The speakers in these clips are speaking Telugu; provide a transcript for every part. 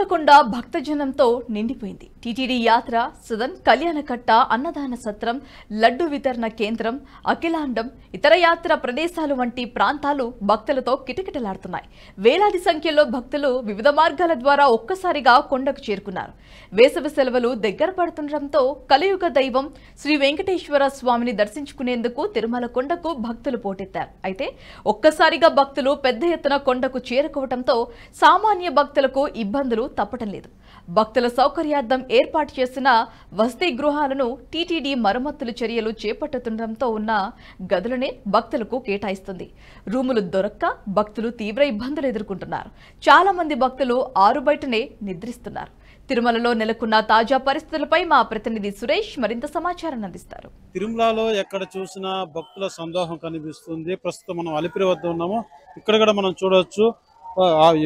తిరుమలకొండ భక్తజనంతో నిండిపోయింది. టీటీడీ యాత్ర, సదన్, కళ్యాణకట్ట, అన్నదాన సత్రం, లడ్డు వితరణ కేంద్రం, అఖిలాండం, ఇతర యాత్ర ప్రదేశాలు వంటి ప్రాంతాలు భక్తులతో కిటకిటలాడుతున్నాయి. వేలాది సంఖ్యలో భక్తులు వివిధ మార్గాల ద్వారా ఒక్కసారిగా కొండకు చేరుకున్నారు. వేసవి సెలవులు దగ్గర పడుతుండటంతో కలియుగ దైవం శ్రీ వెంకటేశ్వర స్వామిని దర్శించుకునేందుకు తిరుమలకొండకు భక్తులు పోటెత్తారు. అయితే ఒక్కసారిగా భక్తులు పెద్ద ఎత్తున కొండకు చేరుకోవడంతో సామాన్య భక్తులకు ఇబ్బందులు తప్పటం లేదు. భక్తుల సౌకర్యార్థం ఏర్పాటు చేసిన వసతి గృహాలను టీటీడీ మరమ్మతుల చర్యలు చేపట్టుతుండటంతో ఉన్న గదులనే భక్తులకు కేటాయిస్తుంది. రూములు దొరక్క భక్తులు తీవ్ర ఇబ్బందులు ఎదుర్కొంటున్నారు. చాలా మంది భక్తులు ఆరుబయటనే నిద్రిస్తున్నారు. తిరుమలలో నెలకొన్న తాజా పరిస్థితులపై మా ప్రతినిధి సురేష్ మరింత సమాచారాన్ని అందిస్తారు. తిరుమలలో ఎక్కడ చూసినా భక్తుల సందోహం కనిపిస్తుంది. ప్రస్తుతం మనం అలిపిరి వద్ద ఉన్నాము. ఇక్కడ కూడా మనం చూడవచ్చు,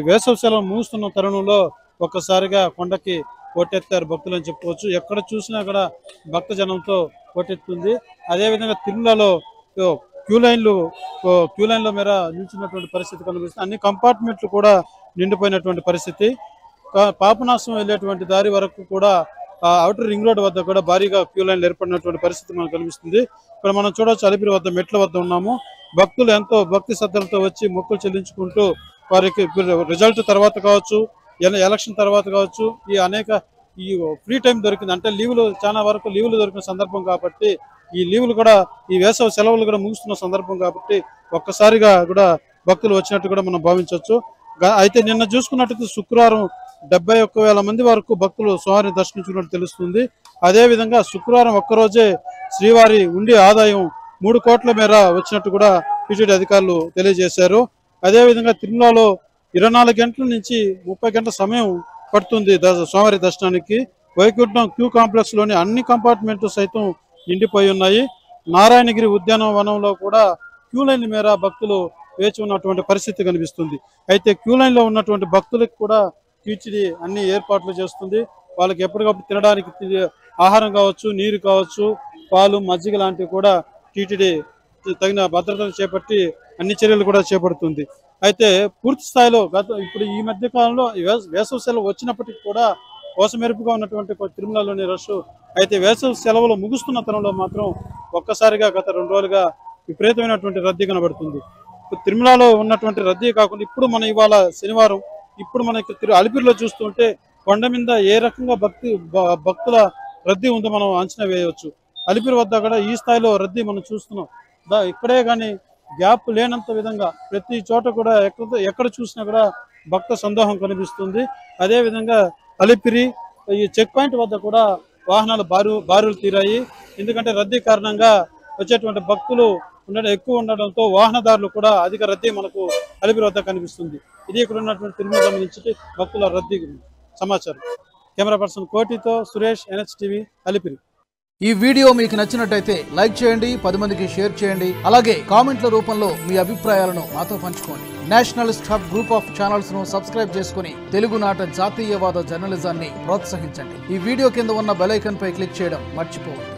వేసవి సెలవు ముగుస్తున్న తరుణంలో ఒక్కసారిగా కొండకి పోటెత్తారు భక్తులు అని చెప్పుకోవచ్చు. ఎక్కడ చూసినా కూడా భక్త జనంతో పోటెత్తుంది. అదేవిధంగా తిరుమలలో క్యూ లైన్లో మేర నిలిచినటువంటి పరిస్థితి కనిపిస్తుంది. అన్ని కంపార్ట్మెంట్లు కూడా నిండిపోయినటువంటి పరిస్థితి. పాపనాశం వెళ్ళేటువంటి దారి వరకు కూడా అవుటర్ రింగ్ రోడ్ వద్ద కూడా భారీగా క్యూ లైన్లు ఏర్పడినటువంటి పరిస్థితి మనకు కనిపిస్తుంది. ఇక్కడ మనం చూడవచ్చు, అలిపిరి వద్ద మెట్ల వద్ద ఉన్నాము. భక్తులు ఎంతో భక్తి శ్రద్ధలతో వచ్చి మొక్కులు చెల్లించుకుంటూ వారికి రిజల్ట్ తర్వాత కావచ్చు, ఎలక్షన్ తర్వాత కావచ్చు, ఈ ఫ్రీ టైం దొరికింది అంటే చాలా వరకు లీవులు దొరికిన సందర్భం కాబట్టి, ఈ లీవులు కూడా ఈ వేసవి సెలవులు కూడా ముగుస్తున్న సందర్భం కాబట్టి ఒక్కసారిగా కూడా భక్తులు వచ్చినట్టు కూడా మనం భావించవచ్చు. అయితే నిన్న చూసుకున్నట్టు శుక్రవారం 71,000 మంది వరకు భక్తులు స్వామిని దర్శించుకున్నట్టు తెలుస్తుంది. అదేవిధంగా శుక్రవారం ఒక్కరోజే శ్రీవారి ఉండి ఆదాయం 3 కోట్ల మేర వచ్చినట్టు కూడా టీటీడీ అధికారులు తెలియజేశారు. అదేవిధంగా తిరుమలలో 24 గంటల నుంచి 30 గంటల సమయం పడుతుంది స్వామివారి దర్శనానికి. వైకుంఠం క్యూ కాంప్లెక్స్ లోని అన్ని కంపార్ట్మెంట్లు సైతం నిండిపోయి ఉన్నాయి. నారాయణగిరి ఉద్యానవనంలో కూడా క్యూ లైన్ మేర భక్తులు వేచి ఉన్నటువంటి పరిస్థితి కనిపిస్తుంది. అయితే క్యూ లైన్ లో ఉన్నటువంటి భక్తులకు కూడా టీటీడీ అన్ని ఏర్పాట్లు చేస్తుంది. వాళ్ళకి ఎప్పటికప్పుడు తినడానికి ఆహారం కావచ్చు, నీరు కావచ్చు, పాలు, మజ్జిగ లాంటివి కూడా టీటీడీ తగిన భద్రతను చేపట్టి అన్ని చర్యలు కూడా చేపడుతుంది. అయితే పూర్తి స్థాయిలో ఇప్పుడు ఈ మధ్య కాలంలో వేసవి సెలవు వచ్చినప్పటికీ కూడా కోసమెరుపుగా ఉన్నటువంటి తిరుమలలోని రష్. అయితే వేసవి సెలవులు ముగుస్తున్న తరంలో మాత్రం ఒక్కసారిగా గత 2 రోజులుగా విపరీతమైనటువంటి రద్దీ కనబడుతుంది. తిరుమలలో ఉన్నటువంటి రద్దీ కాకుండా ఇప్పుడు మనం ఇవాళ శనివారం, ఇప్పుడు మనకి అలిపిరిలో చూస్తుంటే కొండ మీద ఏ రకంగా భక్తుల రద్దీ ఉందో మనం అంచనా వేయవచ్చు. అలిపిరి వద్ద కూడా ఈ స్థాయిలో రద్దీ మనం చూస్తున్నాం. ఇక్కడే కానీ గ్యాప్ లేనంత విధంగా ప్రతి చోట కూడా ఎక్కడ చూసినా కూడా భక్త సందోహం కనిపిస్తుంది. అదేవిధంగా అలిపిరి ఈ చెక్ పాయింట్ వద్ద కూడా వాహనాలు బారులు తీరాయి. ఎందుకంటే రద్దీ కారణంగా వచ్చేటువంటి భక్తులు ఎక్కువ ఉండడంతో వాహనదారులు కూడా అధిక రద్దీ మనకు అలిపిరి వద్ద కనిపిస్తుంది. ఇది ఇక్కడ ఉన్నటువంటి తిరుమల సంబంధించి భక్తుల రద్దీ సమాచారం. కెమెరా పర్సన్ కోటితో సురేష్, NHTV, అలిపిరి. ఈ వీడియో మీకు నచ్చినట్టయితే లైక్ చేయండి, 10 మందికి షేర్ చేయండి. అలాగే కామెంట్ల రూపంలో మీ అభిప్రాయాలను మాతో పంచుకోండి. Nationalist hub group of channels ను సబ్స్క్రైబ్ చేసుకుని తెలుగునాట జాతీయవాద జర్నలిజాన్ని ప్రోత్సహించండి. ఈ వీడియో కింద ఉన్న బెల్ ఐకాన్ పై క్లిక్ చేయడం మర్చిపోవద్దు.